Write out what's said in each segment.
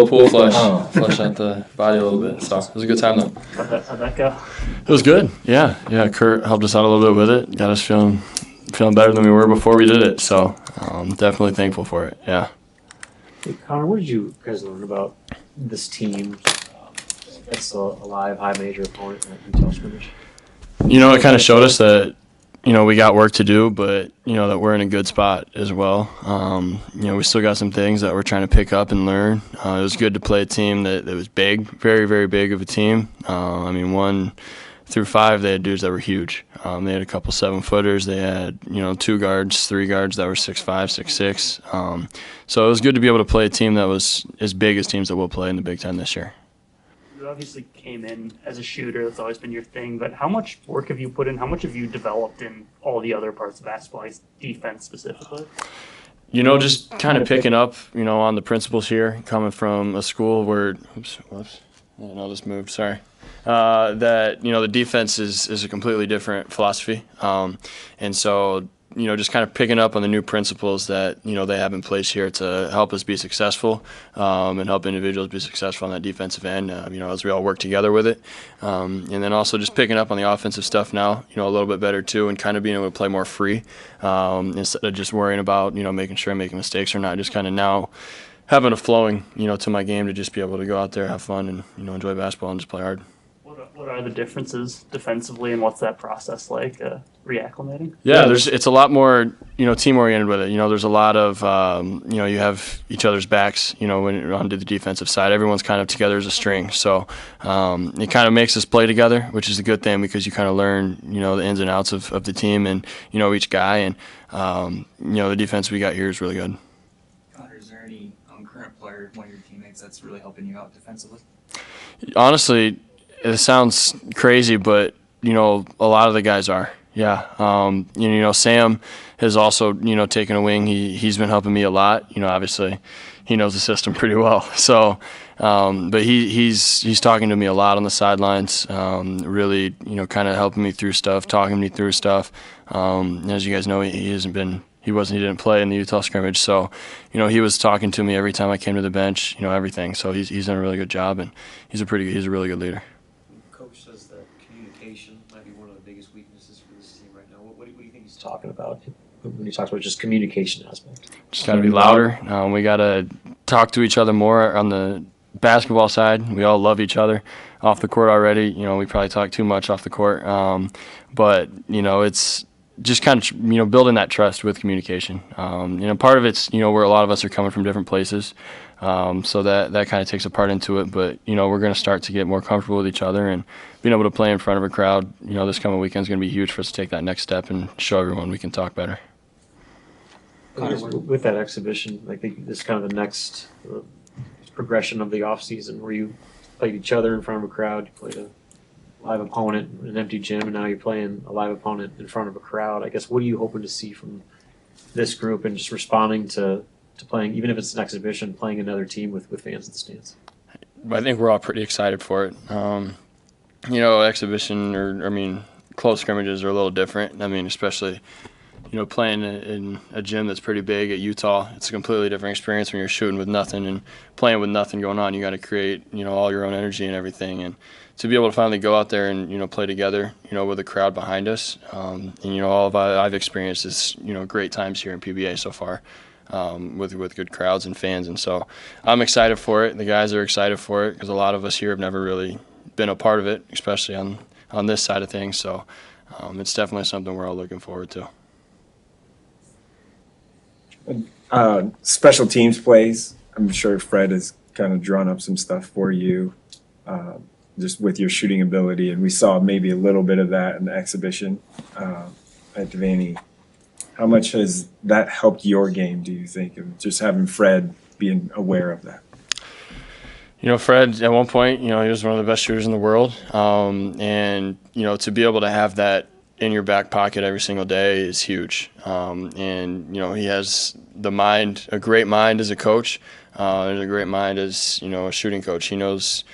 pool flush out the body a little bit. So it was a good time, though. How'd that go? It was good. Yeah. Kurt helped us out a little bit with it. Got us feeling better than we were before we did it. So definitely thankful for it. Yeah. Hey, Connor, what did you guys learn about this team? It's a live high major opponent at Utah scrimmage. It kind of showed us that, we got work to do, but, that we're in a good spot as well. We still got some things that we're trying to pick up and learn. It was good to play a team that was big, very, very big of a team. 1 through 5, they had dudes that were huge. They had a couple 7-footers. They had, 2 guards, 3 guards that were 6'5", 6'6". So it was good to be able to play a team that was as big as teams that will play in the Big Ten this year. You obviously came in as a shooter. That's always been your thing. But how much work have you put in? How much have you developed in all the other parts of basketball, defense specifically? Just kind of picking up, on the principles here, coming from a school where this moved, sorry. That, the defense is a completely different philosophy. And so, just kind of picking up on the new principles that, they have in place here to help us be successful and help individuals be successful on that defensive end, as we all work together with it. And then also just picking up on the offensive stuff now, a little bit better too, and kind of being able to play more free instead of just worrying about, making sure I'm making mistakes or not, just kind of now having a flowing, to my game to just be able to go out there, have fun, and, enjoy basketball and just play hard. What are the differences defensively, and what's that process like, reacclimating? Yeah, it's a lot more, team-oriented with it. There's a lot of, you have each other's backs, when you're onto the defensive side. Everyone's kind of together as a string. So it kind of makes us play together, which is a good thing because you kind of learn, the ins and outs of the team and, each guy. And, the defense we got here is really good. Connor, is there any current player, one of your teammates, that's really helping you out defensively? Honestly, it sounds crazy, but, a lot of the guys are. Yeah. Sam has also, taken a wing. He's been helping me a lot. Obviously he knows the system pretty well. So, but he's talking to me a lot on the sidelines, really, kind of helping me through stuff, talking me through stuff. As you guys know, he didn't play in the Utah scrimmage. So, he was talking to me every time I came to the bench, everything. So he's done a really good job, and he's a really good leader. Coach says that communication might be one of the biggest weaknesses for this team right now. What do you think he's talking about when he talks about just communication aspect? Just got to be louder. We got to talk to each other more on the basketball side. We all love each other off the court already. We probably talk too much off the court. But, it's just kind of, building that trust with communication. Part of it's, where a lot of us are coming from different places. So that kind of takes a part into it. But, we're going to start to get more comfortable with each other, and being able to play in front of a crowd, this coming weekend is going to be huge for us to take that next step and show everyone we can talk better. With that exhibition, I think this is kind of the next progression of the offseason where you played each other in front of a crowd, you played a live opponent in an empty gym, and now you're playing a live opponent in front of a crowd. I guess, what are you hoping to see from this group and just responding to playing, even if it's an exhibition, playing another team with fans in the stands? I think we're all pretty excited for it. Exhibition close scrimmages are a little different. Especially, playing in a gym that's pretty big at Utah, it's a completely different experience when you're shooting with nothing and playing with nothing going on. You got to create, all your own energy and everything. And to be able to finally go out there and, play together, with a crowd behind us, all of I've experienced is, great times here in PBA so far. With good crowds and fans, and so I'm excited for it. The guys are excited for it because a lot of us here have never really been a part of it, especially on this side of things. So it's definitely something we're all looking forward to. Special teams plays. I'm sure Fred has kind of drawn up some stuff for you, just with your shooting ability, and we saw maybe a little bit of that in the exhibition at Devaney. How much has that helped your game, do you think, of just having Fred being aware of that? Fred, at one point, he was one of the best shooters in the world. And, to be able to have that in your back pocket every single day is huge. And, he has a great mind as a coach. There's a great mind as, a shooting coach. He knows,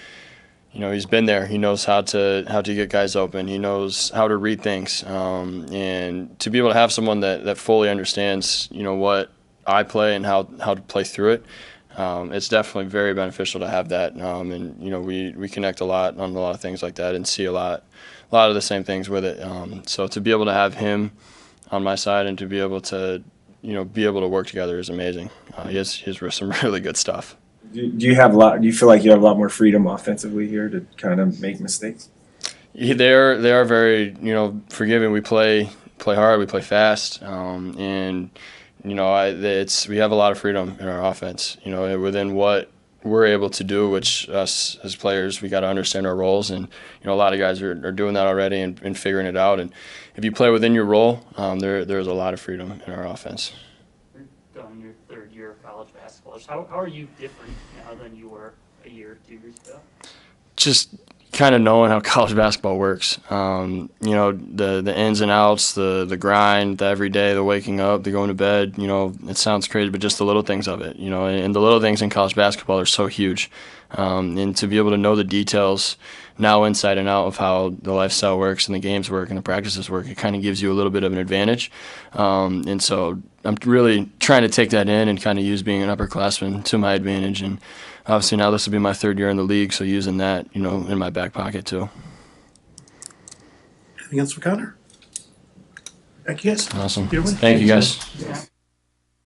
he's been there. He knows how to get guys open. He knows how to read things. And to be able to have someone that fully understands, what I play and how to play through it, it's definitely very beneficial to have that. And you know, we connect a lot on a lot of things like that and see a lot of the same things with it. So to be able to have him on my side and to be able to, you know, be able to work together is amazing. He has some really good stuff. Do you have a lot? Do you feel like you have a lot more freedom offensively here to kind of make mistakes? They are very, you know, forgiving. We play hard, we play fast, and you know, we have a lot of freedom in our offense. You know, within what we're able to do, which us as players, we got to understand our roles, and you know, a lot of guys are doing that already and figuring it out. And if you play within your role, there's a lot of freedom in our offense. You're done your third year of college basketball. How are you different now than you were a year or 2 years ago? Just kind of knowing how college basketball works. You know, the ins and outs, the grind, the every day, the waking up, the going to bed. You know, it sounds crazy, but just the little things of it. You know, and the little things in college basketball are so huge. And to be able to know the details now inside and out of how the lifestyle works and the games work and the practices work, it kind of gives you a little bit of an advantage. And so I'm really trying to take that in and kind of use being an upperclassman to my advantage. And obviously now this will be my third year in the league, so using that, you know, in my back pocket too. Anything else for Connor? Thank you, guys. Awesome. Gentlemen. Thank you, guys. Yeah.